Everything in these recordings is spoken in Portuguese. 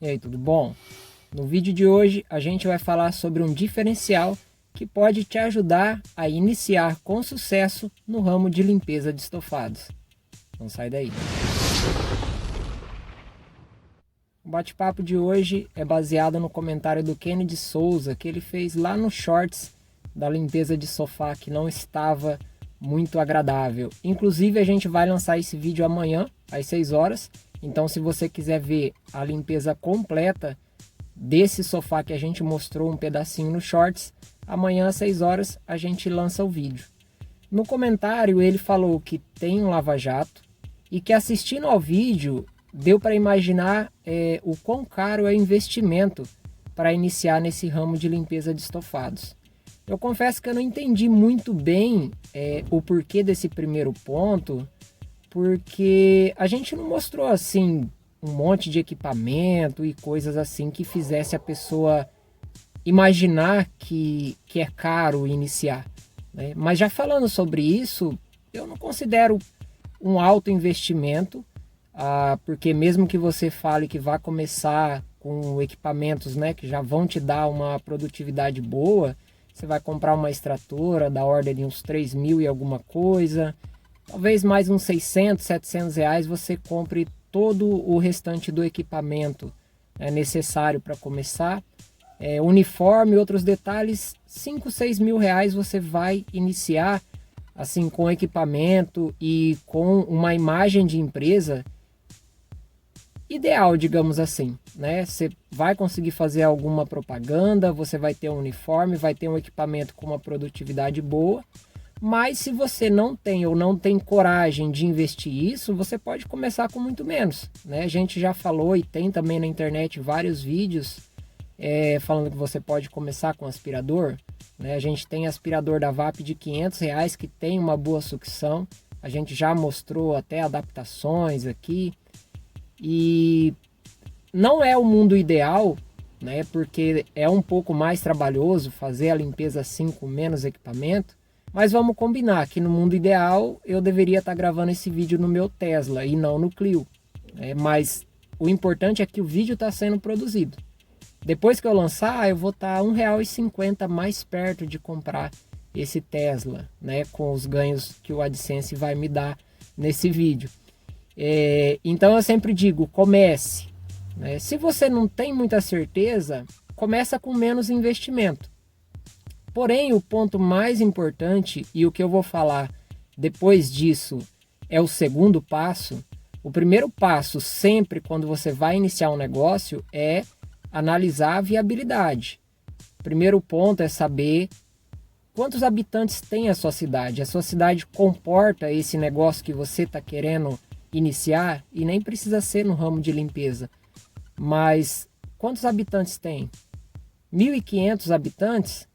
E aí, tudo bom? No vídeo de hoje a gente vai falar sobre um diferencial que pode te ajudar a iniciar com sucesso no ramo de limpeza de estofados. Não sai daí. O bate-papo de hoje é baseado no comentário do Kennedy Souza que ele fez lá no Shorts da limpeza de sofá que não estava muito agradável. Inclusive a gente vai lançar esse vídeo amanhã às 6 horas. Então se você quiser ver a limpeza completa desse sofá que a gente mostrou um pedacinho no Shorts, amanhã às 6 horas a gente lança o vídeo. No comentário ele falou que tem um lava-jato e que assistindo ao vídeo deu para imaginar o quão caro é o investimento para iniciar nesse ramo de limpeza de estofados. Eu confesso que eu não entendi muito bem o porquê desse primeiro ponto, porque a gente não mostrou assim um monte de equipamento e coisas assim que fizesse a pessoa imaginar que é caro iniciar, né? Mas já falando sobre isso, eu não considero um alto investimento, porque mesmo que você fale que vai começar com equipamentos, né, que já vão te dar uma produtividade boa, você vai comprar uma extratora da ordem de uns 3 mil e alguma coisa, talvez mais uns 600, 700 reais você compre todo o restante do equipamento necessário para começar. Uniforme e outros detalhes, 5, 6 mil reais você vai iniciar assim com equipamento e com uma imagem de empresa ideal, digamos assim, né? Você vai conseguir fazer alguma propaganda, você vai ter um uniforme, vai ter um equipamento com uma produtividade boa, mas se você não tem ou não tem coragem de investir isso, você pode começar com muito menos, né? A gente já falou e tem também na internet vários vídeos falando que você pode começar com aspirador, né? A gente tem aspirador da VAP de 500 reais que tem uma boa sucção, a gente já mostrou até adaptações aqui. E não é o mundo ideal, né? Porque é um pouco mais trabalhoso fazer a limpeza assim com menos equipamento. Mas vamos combinar que no mundo ideal eu deveria estar gravando esse vídeo no meu Tesla e não no Clio, né? Mas o importante é que o vídeo está sendo produzido. Depois que eu lançar, eu vou estar R$1,50 mais perto de comprar esse Tesla, né? Com os ganhos que o AdSense vai me dar nesse vídeo. Então eu sempre digo, comece, né? Se você não tem muita certeza, começa com menos investimento. Porém, o ponto mais importante e o que eu vou falar depois disso é o segundo passo. O primeiro passo sempre quando você vai iniciar um negócio é analisar a viabilidade. O primeiro ponto é saber quantos habitantes tem a sua cidade. A sua cidade comporta esse negócio que você está querendo iniciar, e nem precisa ser no ramo de limpeza, mas quantos habitantes tem? 1.500 habitantes?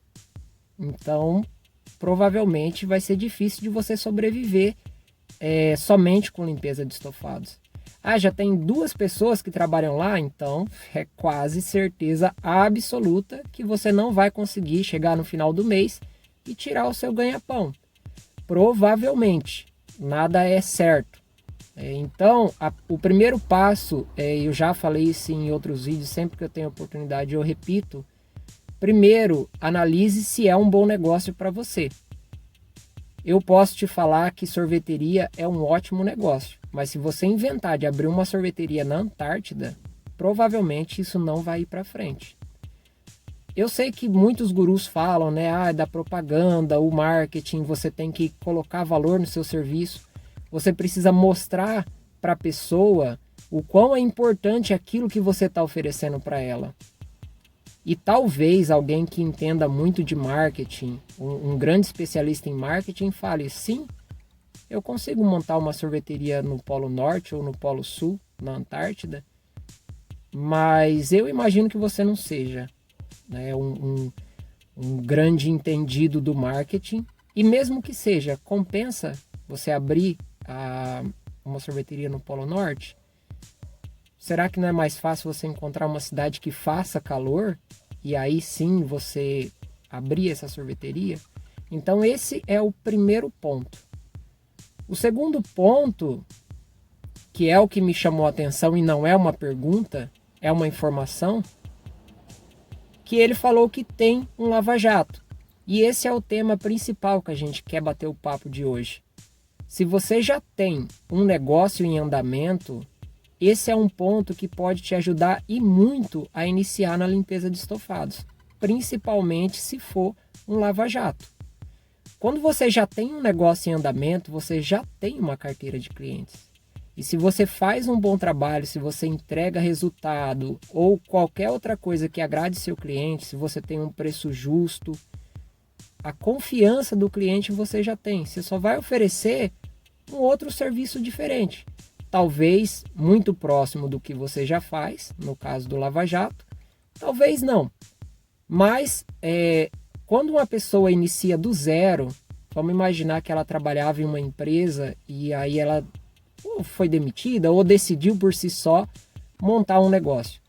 Então provavelmente vai ser difícil de você sobreviver somente com limpeza de estofados. Já tem 2 pessoas que trabalham lá, então é quase certeza absoluta que você não vai conseguir chegar no final do mês e tirar o seu ganha-pão. Provavelmente, nada é certo. Então, o primeiro passo, eu já falei isso em outros vídeos, sempre que eu tenho oportunidade eu repito. Primeiro, analise se é um bom negócio para você. Eu posso te falar que sorveteria é um ótimo negócio, mas se você inventar de abrir uma sorveteria na Antártida, provavelmente isso não vai ir para frente. Eu sei que muitos gurus falam, né, da propaganda, o marketing, você tem que colocar valor no seu serviço. Você precisa mostrar para a pessoa o quão é importante aquilo que você está oferecendo para ela. E talvez alguém que entenda muito de marketing, um grande especialista em marketing, fale, sim, eu consigo montar uma sorveteria no Polo Norte ou no Polo Sul, na Antártida, mas eu imagino que você não seja, né, um grande entendido do marketing. E mesmo que seja, compensa você abrir uma sorveteria no Polo Norte? Será que não é mais fácil você encontrar uma cidade que faça calor e aí sim você abrir essa sorveteria? Então esse é o primeiro ponto. O segundo ponto, que é o que me chamou a atenção e não é uma pergunta, é uma informação, que ele falou que tem um lava-jato. E esse é o tema principal que a gente quer bater o papo de hoje. Se você já tem um negócio em andamento, esse é um ponto que pode te ajudar e muito a iniciar na limpeza de estofados, principalmente se for um lava-jato. Quando você já tem um negócio em andamento, você já tem uma carteira de clientes. E se você faz um bom trabalho, se você entrega resultado ou qualquer outra coisa que agrade seu cliente, se você tem um preço justo, a confiança do cliente você já tem. Você só vai oferecer um outro serviço diferente. Talvez muito próximo do que você já faz, no caso do Lava Jato, talvez não. Mas quando uma pessoa inicia do zero, vamos imaginar que ela trabalhava em uma empresa e aí ela ou foi demitida ou decidiu por si só montar um negócio.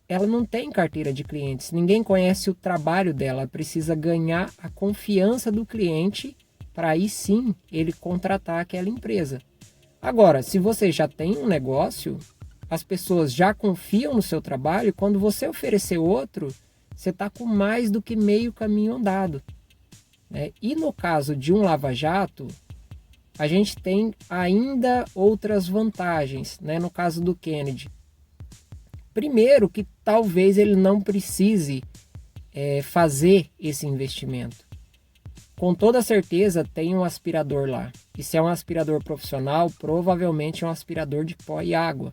Ela não tem carteira de clientes, ninguém conhece o trabalho dela, ela precisa ganhar a confiança do cliente para aí sim ele contratar aquela empresa. Agora, se você já tem um negócio, as pessoas já confiam no seu trabalho, quando você oferecer outro, você está com mais do que meio caminho andado, né? E no caso de um lava-jato, a gente tem ainda outras vantagens, né? No caso do Kennedy. Primeiro, que talvez ele não precise fazer esse investimento. Com toda certeza tem um aspirador lá. E se é um aspirador profissional, provavelmente é um aspirador de pó e água.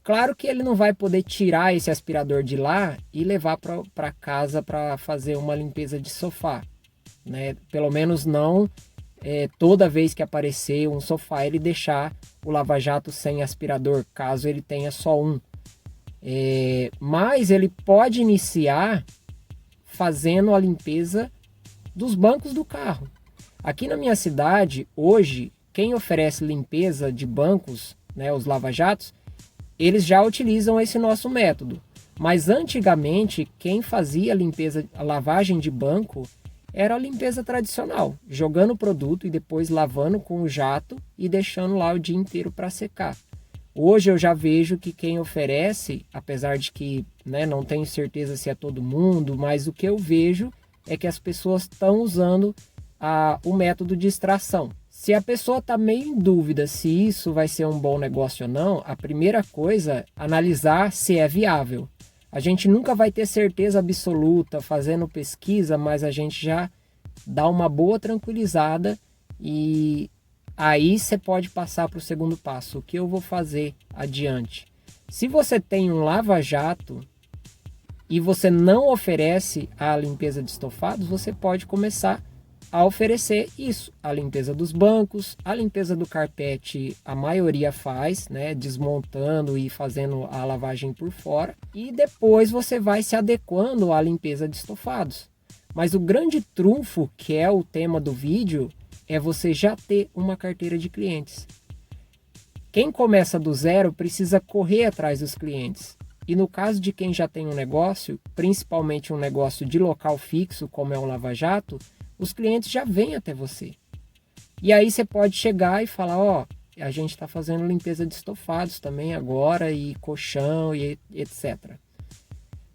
Claro que ele não vai poder tirar esse aspirador de lá e levar para casa para fazer uma limpeza de sofá, né? Pelo menos não toda vez que aparecer um sofá ele deixar o lava-jato sem aspirador, caso ele tenha só um. Mas ele pode iniciar fazendo a limpeza dos bancos do carro. Aqui na minha cidade, hoje, quem oferece limpeza de bancos, né, os lava-jatos, eles já utilizam esse nosso método. Mas antigamente, quem fazia a lavagem de banco era a limpeza tradicional, jogando o produto e depois lavando com o jato e deixando lá o dia inteiro para secar. Hoje eu já vejo que quem oferece, apesar de que, né, não tenho certeza se é todo mundo, mas o que eu vejo é que as pessoas estão usando o método de extração. Se a pessoa está meio em dúvida se isso vai ser um bom negócio ou não, a primeira coisa é analisar se é viável. A gente nunca vai ter certeza absoluta fazendo pesquisa, mas a gente já dá uma boa tranquilizada e aí você pode passar para o segundo passo. O que eu vou fazer adiante? Se você tem um lava-jato e você não oferece a limpeza de estofados, você pode começar a oferecer isso, a limpeza dos bancos, a limpeza do carpete, a maioria faz, né, desmontando e fazendo a lavagem por fora, e depois você vai se adequando à limpeza de estofados. Mas o grande trunfo, que é o tema do vídeo, é você já ter uma carteira de clientes. Quem começa do zero precisa correr atrás dos clientes. E no caso de quem já tem um negócio, principalmente um negócio de local fixo, como é um lava-jato, os clientes já vêm até você. E aí você pode chegar e falar, a gente está fazendo limpeza de estofados também agora, e colchão, e etc.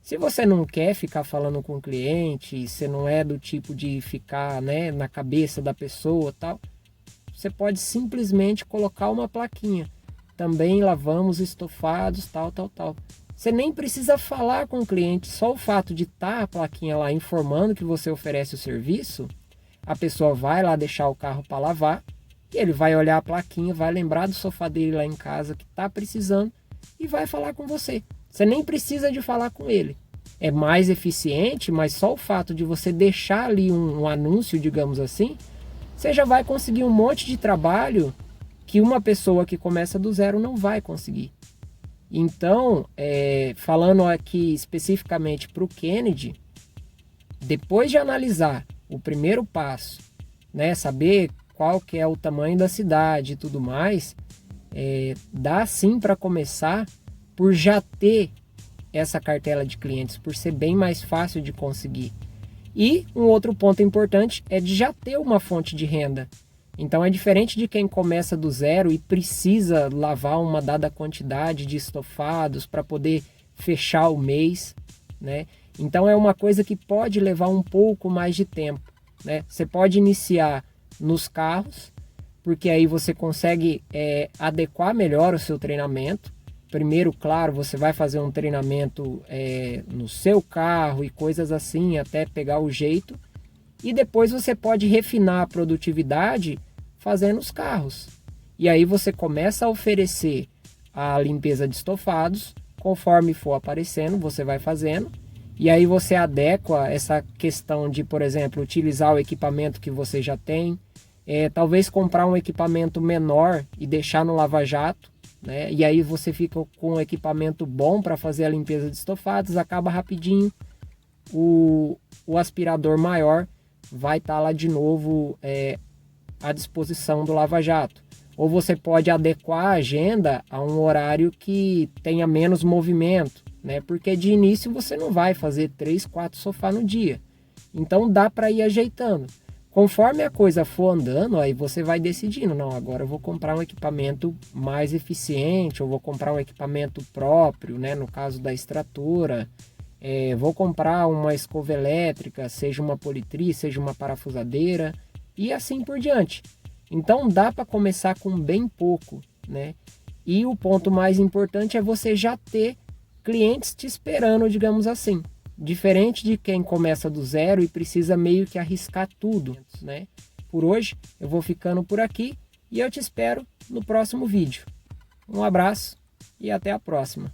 Se você não quer ficar falando com o cliente, você não é do tipo de ficar, né, na cabeça da pessoa tal, você pode simplesmente colocar uma plaquinha. Também lavamos estofados, tal. Você nem precisa falar com o cliente, só o fato de estar a plaquinha lá informando que você oferece o serviço, a pessoa vai lá deixar o carro para lavar, e ele vai olhar a plaquinha, vai lembrar do sofá dele lá em casa que está precisando e vai falar com você. Você nem precisa de falar com ele. É mais eficiente, mas só o fato de você deixar ali um anúncio, digamos assim, você já vai conseguir um monte de trabalho que uma pessoa que começa do zero não vai conseguir. Então, falando aqui especificamente para o Kennedy, depois de analisar o primeiro passo, né, saber qual que é o tamanho da cidade e tudo mais, dá sim para começar por já ter essa cartela de clientes, por ser bem mais fácil de conseguir. E um outro ponto importante é de já ter uma fonte de renda. Então é diferente de quem começa do zero e precisa lavar uma dada quantidade de estofados para poder fechar o mês, né? Então é uma coisa que pode levar um pouco mais de tempo, né? Você pode iniciar nos carros, porque aí você consegue adequar melhor o seu treinamento. Primeiro, claro, você vai fazer um treinamento no seu carro e coisas assim, até pegar o jeito. E depois você pode refinar a produtividade fazendo os carros. E aí você começa a oferecer a limpeza de estofados, conforme for aparecendo, você vai fazendo. E aí você adequa essa questão de, por exemplo, utilizar o equipamento que você já tem. Talvez comprar um equipamento menor e deixar no lava-jato, né? E aí você fica com um equipamento bom para fazer a limpeza de estofados, acaba rapidinho. O aspirador maior vai estar lá de novo à disposição do lava-jato. Ou você pode adequar a agenda a um horário que tenha menos movimento, né? Porque de início você não vai fazer 3, 4 sofás no dia. Então dá para ir ajeitando. Conforme a coisa for andando, aí você vai decidindo, não, agora eu vou comprar um equipamento mais eficiente, ou vou comprar um equipamento próprio, né? No caso da extratora, vou comprar uma escova elétrica, seja uma politriz, seja uma parafusadeira, e assim por diante. Então dá para começar com bem pouco, né? E o ponto mais importante é você já ter clientes te esperando, digamos assim. Diferente de quem começa do zero e precisa meio que arriscar tudo, né? Por hoje eu vou ficando por aqui e eu te espero no próximo vídeo. Um abraço e até a próxima.